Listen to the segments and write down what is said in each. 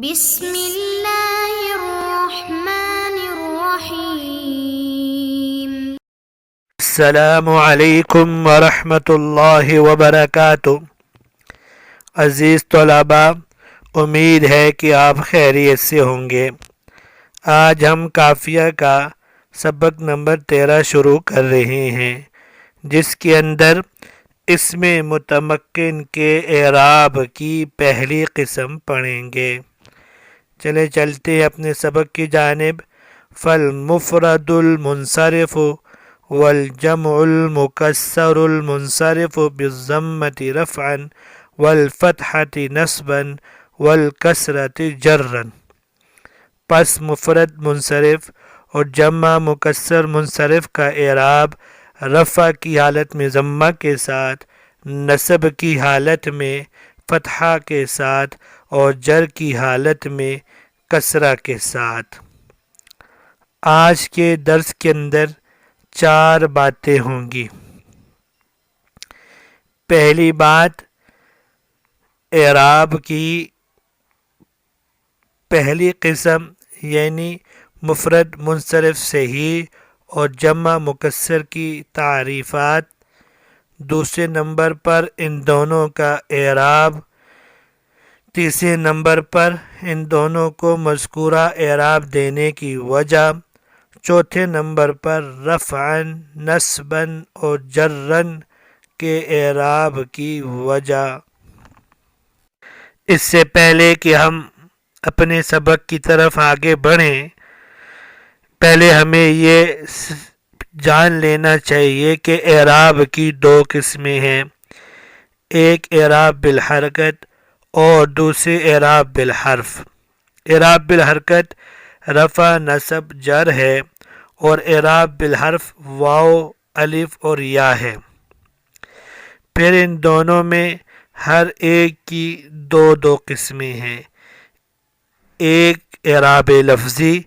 بسم اللہ الرحمن الرحیم۔ السلام علیکم ورحمۃ اللہ وبرکاتہ۔ عزیز طلباء، امید ہے کہ آپ خیریت سے ہوں گے۔ آج ہم قافیہ کا سبق نمبر 13 شروع کر رہے ہیں، جس کے اندر اسم متمکن کے اعراب کی پہلی قسم پڑھیں گے۔ چلے چلتے ہیں اپنے سبق کی جانب۔ فالمفرد المنصرف والجمع المكسر المنصرف بالضمة رفعا والفتحة نصبا والكسرة جرا۔ پس مفرد منصرف اور جمع مکسر منصرف کا اعراب رفع کی حالت میں ضمہ کے ساتھ، نصب کی حالت میں فتحہ کے ساتھ اور جر کی حالت میں کسرہ کے ساتھ۔ آج کے درس کے اندر 4 باتیں ہوں گی۔ پہلی بات، اعراب کی پہلی قسم یعنی مفرد منصرف صحیح اور جمع مکسر کی تعریفات۔ دوسرے نمبر پر ان دونوں کا اعراب۔ تیسرے نمبر پر ان دونوں کو مذکورہ اعراب دینے کی وجہ۔ چوتھے نمبر پر رفعاً، نصباً اور جرًا کے اعراب کی وجہ۔ اس سے پہلے کہ ہم اپنے سبق کی طرف آگے بڑھیں، پہلے ہمیں یہ جان لینا چاہیے کہ اعراب کی 2 قسمیں ہیں، ایک اعراب بالحرکت اور دوسری اعراب بالحرف۔ اعراب بالحرکت رفع، نصب، جر ہے اور اعراب بالحرف واو، الف اور یا ہے۔ پھر ان دونوں میں ہر ایک کی 2 قسمیں ہیں، ایک اعراب لفظی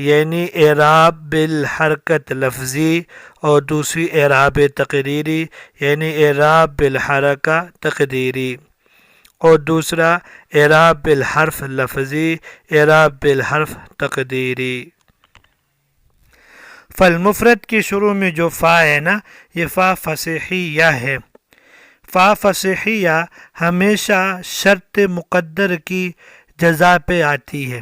یعنی اعراب بالحرکت لفظی اور دوسری اعراب تقریری یعنی اعراب بالحرکہ تقدیری، اور دوسرا اعراب بالحرف لفظی، اعراب بالحرف تقدیری۔ فالمفرد کی شروع میں جو فا ہے نا، یہ فا فصیحیہ ہے۔ فا فصیحیہ ہمیشہ شرط مقدر کی جزا پہ آتی ہے،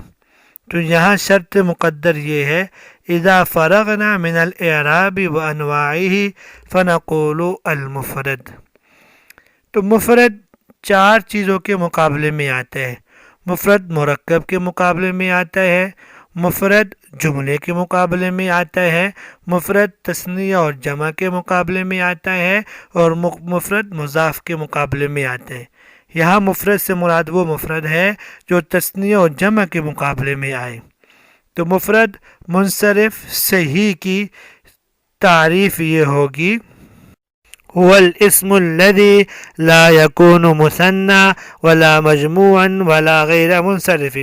تو یہاں شرط مقدر یہ ہے اذا فرغنا من الاعراب وانواعه فنقول المفرد۔ تو مفرد 4 چیزوں کے مقابلے میں آتا ہے۔ مفرد مرکب کے مقابلے میں آتا ہے، مفرد جملے کے مقابلے میں آتا ہے، مفرد تثنیہ اور جمع کے مقابلے میں آتا ہے، اور مفرد مضاف کے مقابلے میں آتا ہے۔ یہاں مفرد سے مراد وہ مفرد ہے جو تثنیہ اور جمع کے مقابلے میں آئے۔ تو مفرد منصرف صحیح کی تعریف یہ ہوگی هو الاسم الذي لا يكون مثنى ولا مجموعا ولا غير منصرف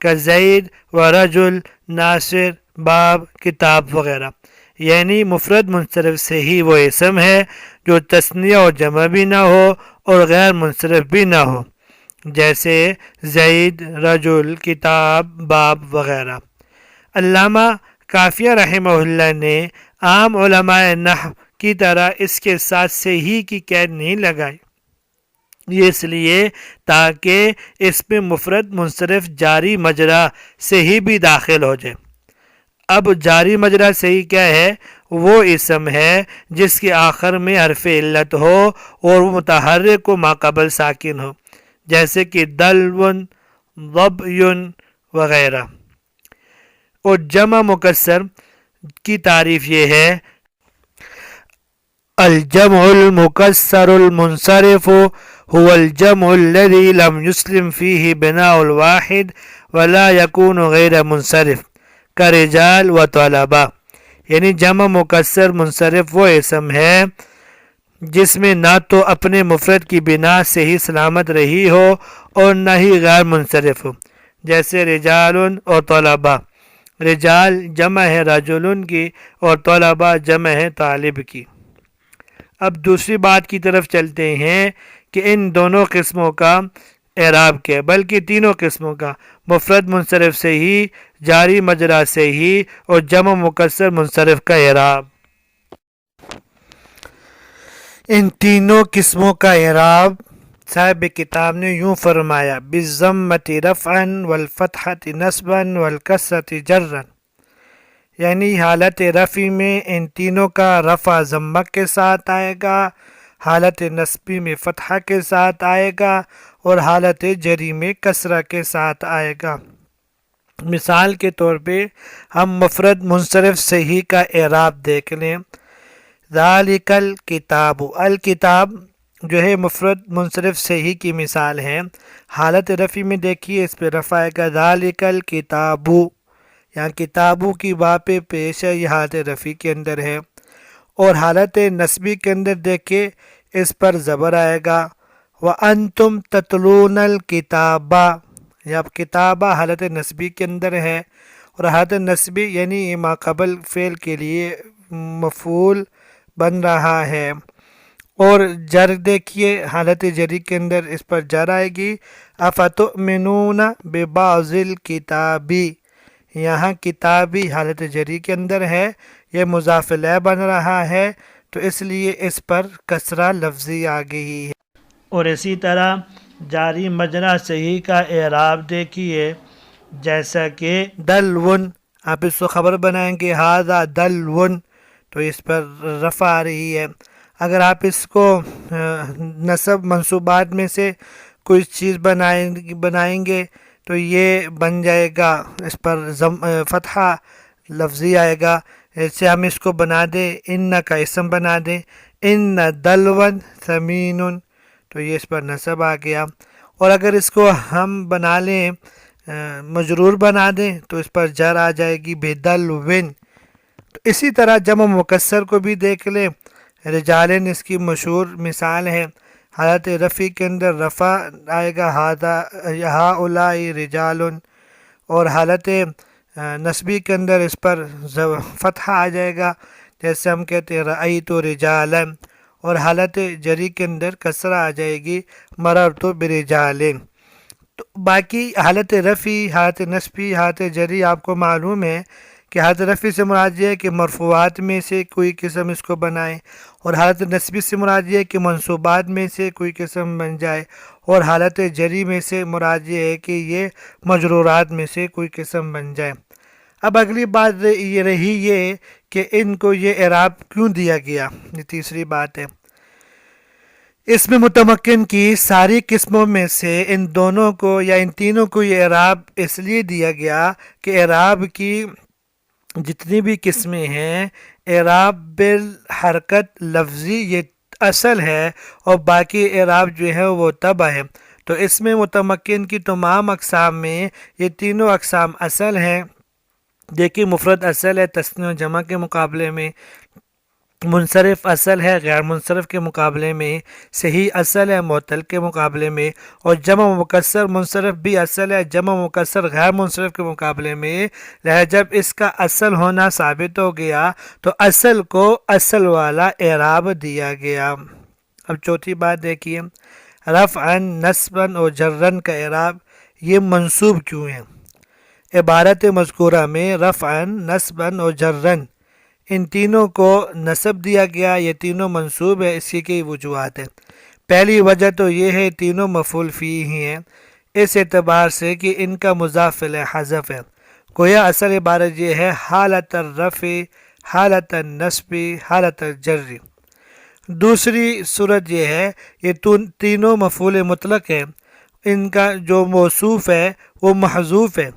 كزيد ورجل، ناصر، باب، کتاب وغیرہ۔ یعنی مفرد منصرف صحیح وہ اسم ہے جو تثنیہ اور جمع بھی نہ ہو اور غیر منصرف بھی نہ ہو، جیسے زید، رجل، کتاب، باب وغیرہ۔ علامہ قافیہ رحمہ اللہ نے عام علماء نحو کی طرح اس کے ساتھ صحیح کی قید نہیں لگائی، یہ اس لیے تاکہ اس میں مفرد منصرف جاری مجرا صحیح بھی داخل ہو جائے۔ اب جاری مجرا صحیح کیا ہے؟ وہ اسم ہے جس کے آخر میں حرف علت ہو اور وہ متحرک کو ماقبل ساکن ہو، جیسے کہ دلون، ضبیون وغیرہ۔ اور جمع مکسر کی تعریف یہ ہے الجمع المكسر المنصرف هو الجمع الذي لم يسلم فيه بناء الواحد ولا يكون غير منصرف كرجال وطلباء۔ یعنی جمع مکسر منصرف وہ اسم ہے جس میں نہ تو اپنے مفرد کی بنا سے ہی سلامت رہی ہو اور نہ ہی غیر منصرف ہو، جیسے رجال اور طلباء۔ رجال جمع ہے رجلن کی اور طلباء جمع ہے طالب کی۔ اب دوسری بات کی طرف چلتے ہیں کہ ان دونوں قسموں کا اعراب کے، بلکہ تینوں قسموں کا، مفرد منصرف سے ہی، جاری مجرا سے ہی، اور جمع مکسر منصرف کا اعراب۔ ان تینوں قسموں کا اعراب صاحب کتاب نے یوں فرمایا: بالضمۃ رفعا والفتحۃ نصبا والکسرۃ جرا، یعنی حالت رفع میں ان تینوں کا رفع ضمہ کے ساتھ آئے گا، حالت نصبی میں فتحہ کے ساتھ آئے گا، اور حالت جری میں کسرہ کے ساتھ آئے گا۔ مثال کے طور پہ ہم مفرد منصرف صحیح کا اعراب دیکھ لیں۔ ذالک الکتاب، الکتاب جو ہے مفرد منصرف صحیح کی مثال ہے۔ حالت رفع میں دیکھیے اس پہ رفع آئے گا ذالک الکتاب، یہاں کتابوں کی با پہ پیش ہے، یہ حالت رفع کے اندر ہے۔ اور حالت نصبی کے اندر دیکھیں اس پر زبر آئے گا وَأَنْتُمْ تَتْلُونَ الْكِتَابَ، یہ اب کتابہ حالت نصبی کے اندر ہے، اور حالت نصبی یعنی ما قبل فعل کے لیے مفعول بن رہا ہے۔ اور جر دیکھیے حالت جری کے اندر اس پر جر آئے گی اَفَتُؤْمِنُونَ بِبَعْضِ الْكِتَابِ، یہاں کتابی حالت جری کے اندر ہے، یہ مضاف الیہ بن رہا ہے، تو اس لیے اس پر کسرہ لفظی آ گئی ہے۔ اور اسی طرح جاری مجرا صحیح کا اعراب دیکھیے، جیسا کہ دلون، آپ اس کو خبر بنائیں گے ھذا دلون، تو اس پر رفع آ رہی ہے۔ اگر آپ اس کو نصب منصوبات میں سے کوئی چیز بنائیں گے تو یہ بن جائے گا، اس پر فتحہ لفظی آئے گا۔ جیسے ہم اس کو بنا دیں، ان کا اسم بنا دیں، ان دلون ثمین، تو یہ اس پر نصب آ گیا۔ اور اگر اس کو ہم بنا لیں مجرور بنا دیں تو اس پر جر آ جائے گی بدلون۔ تو اسی طرح جمع مکسر کو بھی دیکھ لیں، رجالن اس کی مشہور مثال ہے، حالت رفع کے اندر رفع آئے گا ہؤلاء رجال، اور حالت نصبی کے اندر اس پر فتحہ آ جائے گا، جیسے ہم کہتے ہیں رأیت رجالا، اور حالت جری کے اندر کسرہ آ جائے گی مررت برجال۔ تو باقی حالت رفع، حالت نصبی، حالت جری آپ کو معلوم ہے کہ حالت رفع سے مراد یہ ہے کہ مرفوعات میں سے کوئی قسم اس کو بنائیں، اور حالت نصبی سے مراد یہ ہے کہ منصوبات میں سے کوئی قسم بن جائے، اور حالت جری میں سے مراد یہ ہے کہ یہ مجرورات میں سے کوئی قسم بن جائے۔ اب اگلی بات یہ رہی یہ کہ ان کو یہ اعراب کیوں دیا گیا، یہ تیسری بات ہے۔ اس میں متمکن کی ساری قسموں میں سے ان دونوں کو یا ان تینوں کو یہ اعراب اس لیے دیا گیا کہ اعراب کی جتنی بھی قسمیں ہیں، اعراب بالحرکت لفظی یہ اصل ہے، اور باقی اعراب جو ہے وہ تبع ہے۔ تو اس میں متمکن کی تمام اقسام میں یہ تینوں اقسام اصل ہیں۔ دیکھیے مفرد اصل ہے تثنیہ و جمع کے مقابلے میں، منصرف اصل ہے غیر منصرف کے مقابلے میں، صحیح اصل ہے معطل کے مقابلے میں، اور جمع مکسر منصرف بھی اصل ہے جمع مکسر غیر منصرف کے مقابلے میں۔ لہذا جب اس کا اصل ہونا ثابت ہو گیا تو اصل کو اصل والا اعراب دیا گیا۔ اب چوتھی بات دیکھیے، رفعا نصبا اور جرن کا اعراب یہ منصوب کیوں ہے؟ عبارت مذکورہ میں رفعا نصبا اور جرن ان تینوں کو نصب دیا گیا، یہ تینوں منصوب ہے، اسی کی وجوہات ہیں۔ پہلی وجہ تو یہ ہے تینوں مفعول فیہ ہی ہیں، اس اعتبار سے کہ ان کا مضاف الیہ حذف ہے، گویا اصل عبارت یہ ہے حالت الرفع، حالت النصب، حالت الجر۔ دوسری صورت یہ ہے یہ تینوں مفعول مطلق ہیں، ان کا جو موصوف ہے وہ محذوف ہے،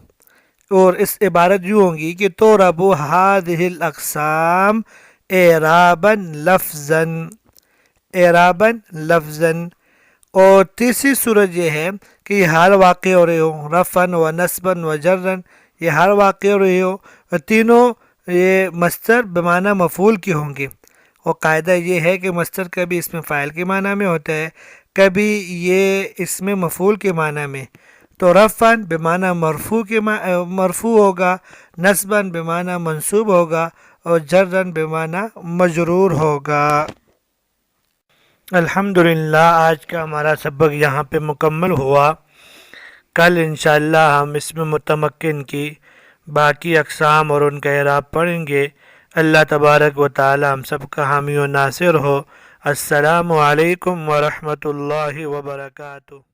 اور اس عبارت یوں ہوگی کہ تُعْرَبُ هَذِهِ الْأَقْسَامُ اعرابا لفظا، اعرابا لفظا۔ اور تیسری صورت یہ ہے کہ یہ ہر واقع ہو رہے ہوں، رفعا و نصبا و جرا، یہ ہر واقع ہو رہے ہو، اور تینوں یہ مصدر بمعنی مفعول کے ہوں گے۔ اور قاعدہ یہ ہے کہ مصدر کبھی اس میں فاعل کے معنی میں ہوتا ہے، کبھی یہ اس میں مفعول کے معنی میں۔ تو رفعا بمعنی مرفوع ہوگا، نصبا بمعنی منصوب ہوگا، اور جرا بمعنی مجرور ہوگا۔ الحمدللہ آج کا ہمارا سبق یہاں پہ مکمل ہوا۔ کل انشاءاللہ ہم اسم متمکن کی باقی اقسام اور ان کا اعراب پڑھیں گے۔ اللہ تبارک و تعالی ہم سب کا حامی و ناصر ہو۔ السلام علیکم ورحمۃ اللہ وبرکاتہ۔